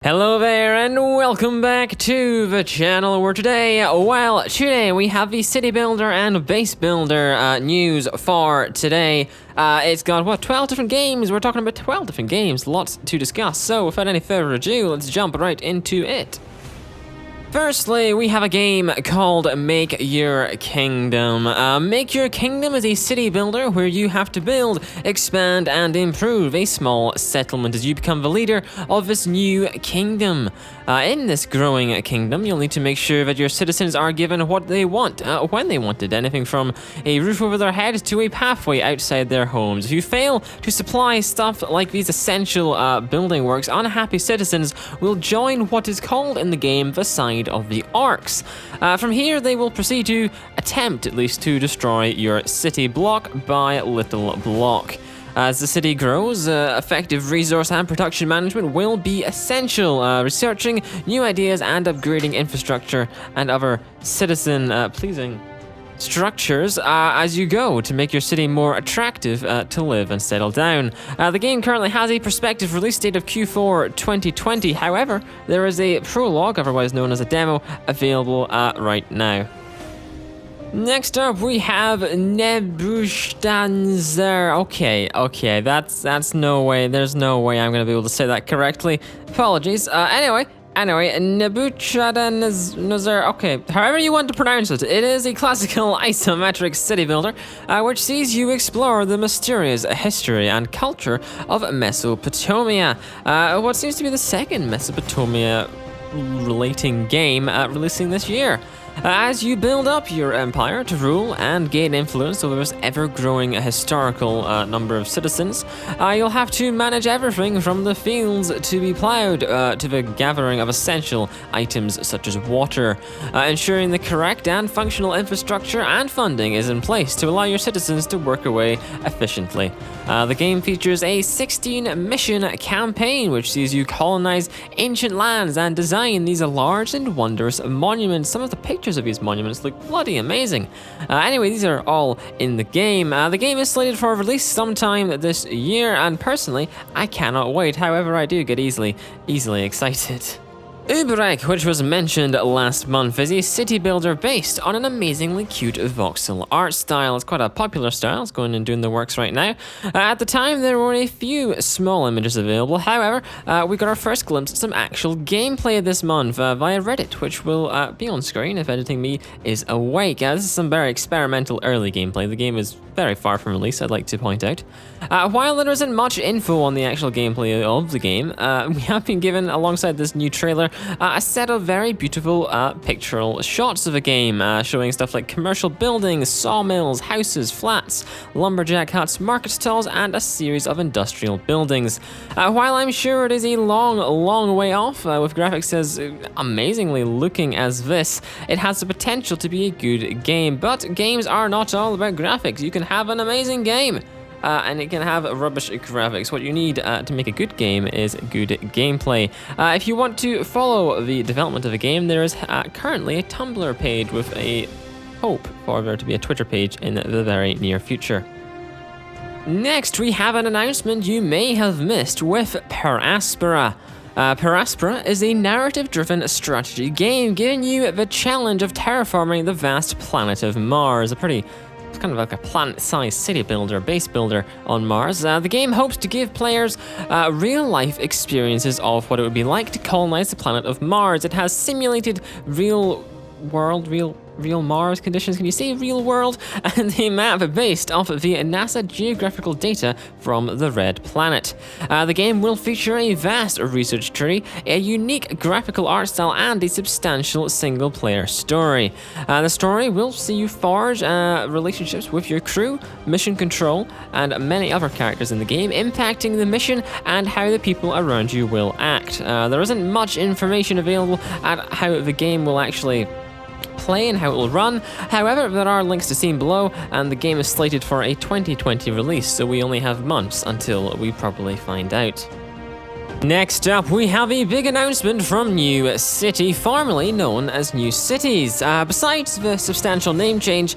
Hello there and welcome back to the channel where today we have the city builder and base builder news for today. It's got 12 different games. We're talking about 12 different games, lots to discuss. So without any further ado, let's jump right into it. Firstly, we have a game called Make Your Kingdom. Make Your Kingdom is a city builder where you have to build, expand, and improve a small settlement as you become the leader of this new kingdom. In this growing kingdom, you'll need to make sure that your citizens are given what they want, when they want it, anything from a roof over their head to a pathway outside their homes. If you fail to supply stuff like these essential building works, unhappy citizens will join what is called in the game the side of the orcs. From here, they will proceed to attempt, at least, to destroy your city block by little block. As the city grows, effective resource and production management will be essential. Researching new ideas and upgrading infrastructure and other citizen-pleasing structures as you go to make your city more attractive to live and settle down. The game currently has a prospective release date of Q4 2020. However, there is a prologue, otherwise known as a demo, available right now. Next up, we have Nebuchadenzzar. Okay, that's no way. There's no way I'm gonna be able to say that correctly. Apologies. Anyway, Nebuchadenzzar, okay, however you want to pronounce it, it is a classical isometric city builder, which sees you explore the mysterious history and culture of Mesopotamia. What seems to be the second Mesopotamia-relating game releasing this year. As you build up your empire to rule and gain influence over this ever-growing historical number of citizens, you'll have to manage everything from the fields to be plowed to the gathering of essential items such as water, ensuring the correct and functional infrastructure and funding is in place to allow your citizens to work away efficiently. The game features a 16-mission campaign which sees you colonize ancient lands and design these large and wondrous monuments. Some of the pictures of these monuments look bloody amazing. Anyway, these are all in the game. The game is slated for release sometime this year, and personally, I cannot wait. However, I do get easily excited. Ubrek, which was mentioned last month, is a city builder based on an amazingly cute voxel art style. It's quite a popular style. It's going and doing the works right now. At the time, there were a few small images available. However, we got our first glimpse of some actual gameplay this month via Reddit, which will be on screen if editing me is awake. This is some very experimental early gameplay. The game is very far from release, I'd like to point out. While there isn't much info on the actual gameplay of the game, we have been given, alongside this new trailer, a set of very beautiful pictorial shots of a game, showing stuff like commercial buildings, sawmills, houses, flats, lumberjack huts, market stalls, and a series of industrial buildings. While I'm sure it is a long way off, with graphics as amazingly looking as this, it has the potential to be a good game. But games are not all about graphics. You can have an amazing game. And it can have rubbish graphics. What you need to make a good game is good gameplay. If you want to follow the development of a game, there is currently a Tumblr page with a hope for there to be a Twitter page in the very near future. Next, we have an announcement you may have missed with Aspera. Aspera is a narrative-driven strategy game giving you the challenge of terraforming the vast planet of Mars. It's kind of like a planet-sized city builder, base builder on Mars. The game hopes to give players real-life experiences of what it would be like to colonize the planet of Mars. It has simulated real Mars conditions. Can you say real world? And a map based off of the NASA geographical data from the Red Planet. The game will feature a vast research tree, a unique graphical art style, and a substantial single-player story. The story will see you forge relationships with your crew, mission control, and many other characters in the game, impacting the mission and how the people around you will act. There isn't much information available at how the game will actually play and how it will run. However, there are links to see below, and the game is slated for a 2020 release, so we only have months until we properly find out. Next up, we have a big announcement from New City, formerly known as New Cities. Besides the substantial name change,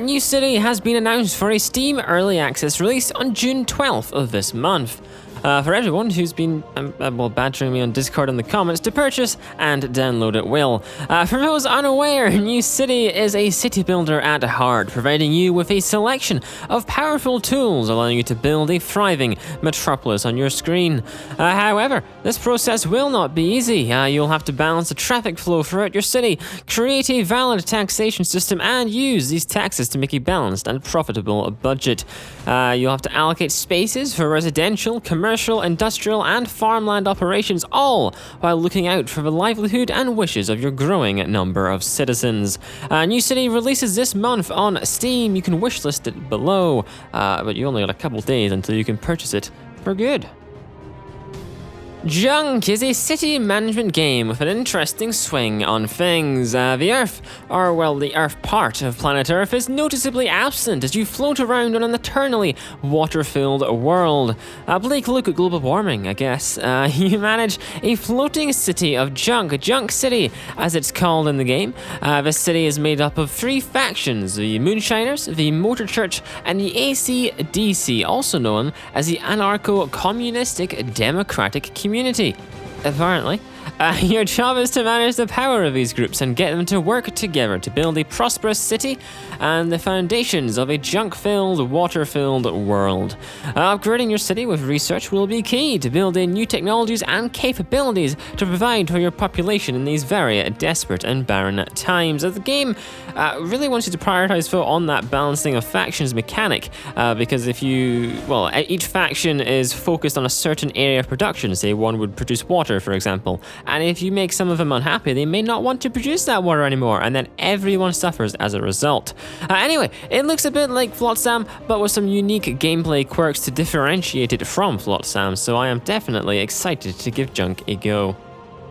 New City has been announced for a Steam Early Access release on June 12th of this month. for everyone who's been badgering me on Discord in the comments to purchase and download at will. For those unaware, New City is a city builder at heart, providing you with a selection of powerful tools allowing you to build a thriving metropolis on your screen. However, this process will not be easy. You'll have to balance the traffic flow throughout your city, create a valid taxation system, and use these taxes to make a balanced and profitable budget. You'll have to allocate spaces for residential, commercial, industrial, and farmland operations, all while looking out for the livelihood and wishes of your growing number of citizens. New City releases this month on Steam. You can wishlist it below, but you only got a couple days until you can purchase it for good. Junk is a city management game with an interesting swing on things. The Earth part of planet Earth is noticeably absent as you float around on an eternally water-filled world. Bleak look at global warming, I guess. You manage a floating city of junk, Junk City, as it's called in the game. The city is made up of 3 factions, the Moonshiners, the Motor Church, and the ACDC, also known as the Anarcho-Communistic Democratic Community. Apparently. Your job is to manage the power of these groups and get them to work together to build a prosperous city and the foundations of a junk-filled, water-filled world. Upgrading your city with research will be key to building new technologies and capabilities to provide for your population in these very desperate and barren times. The game really wants you to prioritize on that balancing of factions mechanic, because each faction is focused on a certain area of production. Say one would produce water, for example. And if you make some of them unhappy, they may not want to produce that water anymore, and then everyone suffers as a result. Anyway, it looks a bit like Flotsam, but with some unique gameplay quirks to differentiate it from Flotsam, so I am definitely excited to give Junk a go.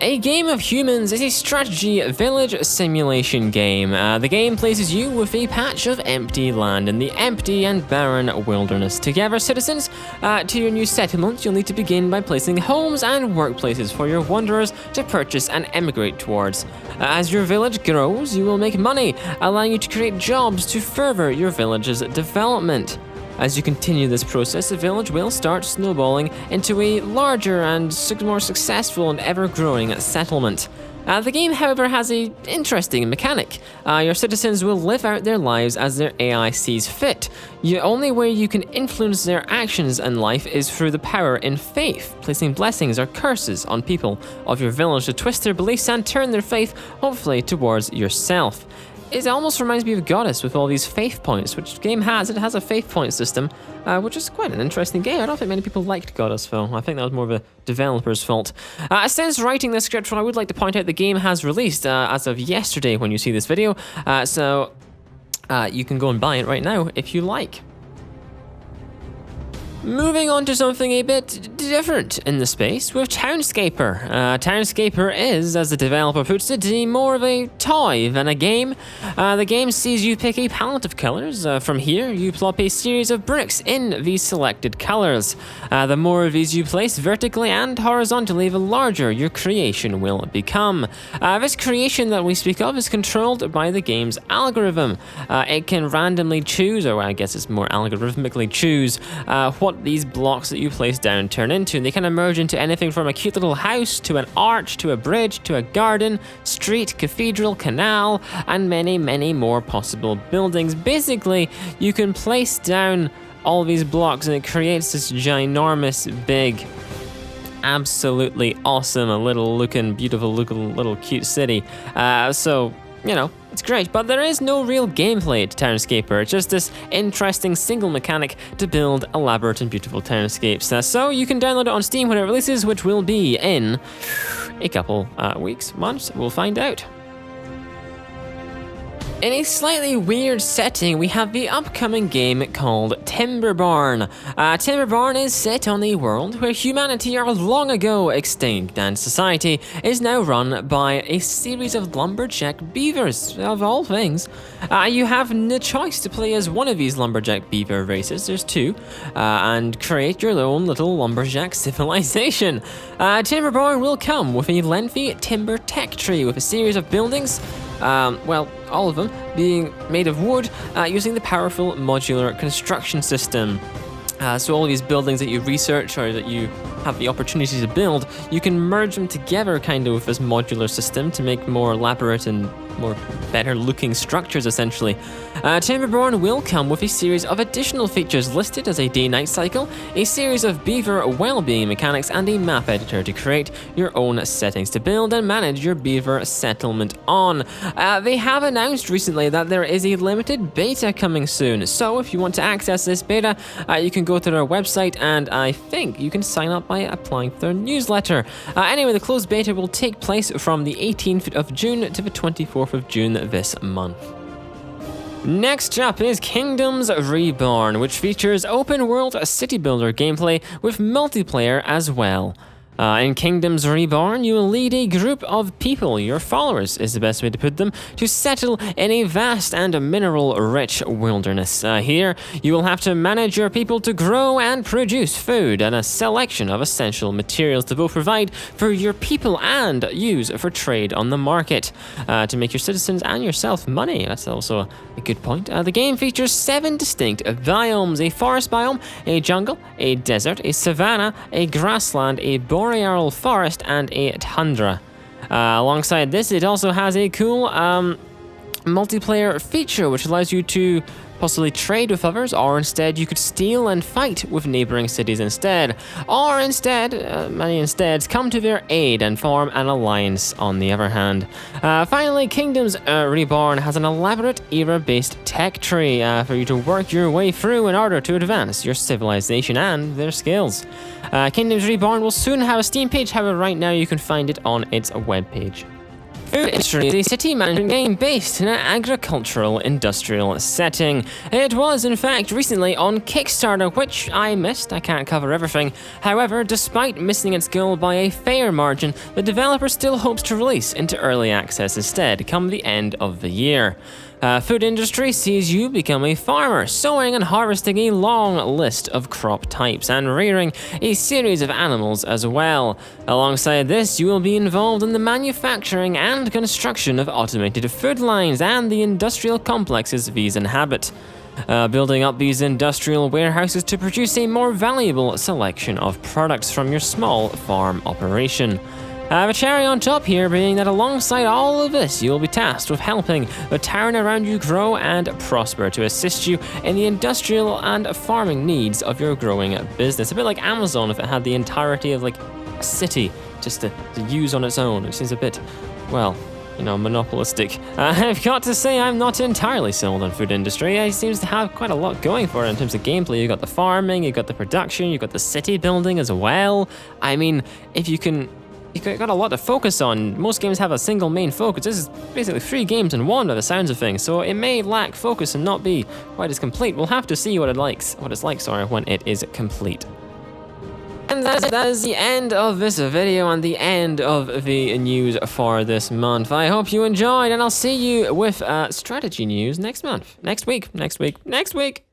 A Game of Humans is a strategy village simulation game. The game places you with a patch of empty land in the empty and barren wilderness. To gather citizens to your new settlement, you'll need to begin by placing homes and workplaces for your wanderers to purchase and emigrate towards. As your village grows, you will make money, allowing you to create jobs to further your village's development. As you continue this process, the village will start snowballing into a larger and more successful and ever-growing settlement. The game, however, has an interesting mechanic. Your citizens will live out their lives as their AI sees fit. The only way you can influence their actions in life is through the power in faith, placing blessings or curses on people of your village to twist their beliefs and turn their faith, hopefully, towards yourself. It almost reminds me of Goddess with all these faith points, which the game has. It has a faith point system, which is quite an interesting game. I don't think many people liked Goddess, though. I think that was more of a developer's fault. Since writing this script, I would like to point out the game has released as of yesterday when you see this video, so you can go and buy it right now if you like. Moving on to something a bit different in the space with Townscaper. Townscaper is, as the developer puts it, more of a toy than a game. The game sees you pick a palette of colors. From here, you plop a series of bricks in these selected colors. The more of these you place vertically and horizontally, the larger your creation will become. This creation that we speak of is controlled by the game's algorithm. It can randomly choose, or I guess it's more algorithmically choose, what these blocks that you place down turn into. And they can emerge into anything from a cute little house, to an arch, to a bridge, to a garden, street, cathedral, canal, and many, many more possible buildings. Basically, you can place down all these blocks and it creates this ginormous, big, absolutely awesome, beautiful looking little cute city. So, you know, it's great, but there is no real gameplay to Townscaper. It's just this interesting single mechanic to build elaborate and beautiful townscapes. So you can download it on Steam when it releases, which will be in a couple weeks, months. We'll find out. In a slightly weird setting, we have the upcoming game called Timberborn. Timberborn is set on a world where humanity are long ago extinct and society is now run by a series of lumberjack beavers, of all things. You have the choice to play as one of these lumberjack beaver races, there's 2, and create your own little lumberjack civilization. Timberborn will come with a lengthy timber tech tree with a series of buildings, all of them being made of wood, using the powerful modular construction system. So all these buildings that you research or that you have the opportunity to build, you can merge them together kind of with this modular system to make more elaborate and more better looking structures essentially. Timberborn will come with a series of additional features listed as a day-night cycle, a series of beaver well-being mechanics, and a map editor to create your own settings to build and manage your beaver settlement on. They have announced recently that there is a limited beta coming soon, so if you want to access this beta, you can go to their website and I think you can sign up by applying for their newsletter. Anyway, the closed beta will take place from the 18th of June to the 24th of June this month. Next up is Kingdoms Reborn, which features open world city builder gameplay with multiplayer as well. In Kingdoms Reborn, you will lead a group of people, your followers is the best way to put them, to settle in a vast and mineral-rich wilderness. Here, you will have to manage your people to grow and produce food and a selection of essential materials to both provide for your people and use for trade on the market. To make your citizens and yourself money, that's also a good point. The game features 7 distinct biomes: a forest biome, a jungle, a desert, a savanna, a grassland, a boreal forest, and a tundra. Alongside this, it also has a cool multiplayer feature which allows you to possibly trade with others, or instead you could steal and fight with neighboring cities instead. Or instead, many insteads come to their aid and form an alliance on the other hand. Finally, Kingdoms Reborn has an elaborate era-based tech tree for you to work your way through in order to advance your civilization and their skills. Kingdoms Reborn will soon have a Steam page, however right now you can find it on its webpage. Food Industry is a city management game based in an agricultural industrial setting. It was, in fact, recently on Kickstarter, which I missed. I can't cover everything. However, despite missing its goal by a fair margin, the developer still hopes to release into early access instead, come the end of the year. Food Industry sees you become a farmer, sowing and harvesting a long list of crop types and rearing a series of animals as well. Alongside this, you will be involved in the manufacturing and construction of automated food lines and the industrial complexes these inhabit. Building up these industrial warehouses to produce a more valuable selection of products from your small farm operation. The cherry on top here being that alongside all of this, you will be tasked with helping the town around you grow and prosper to assist you in the industrial and farming needs of your growing business. A bit like Amazon if it had the entirety of like a city just to use on its own. It seems a bit, well, you know, monopolistic. I've got to say I'm not entirely sold on Food Industry. It seems to have quite a lot going for it in terms of gameplay. You've got the farming, you've got the production, you've got the city building as well. I mean, if you can... You've got a lot to focus on. Most games have a single main focus. This is basically 3 games in one by the sounds of things, so it may lack focus and not be quite as complete. We'll have to see what it's like, when it is complete. And that is the end of this video and the end of the news for this month. I hope you enjoyed, and I'll see you with strategy news next week.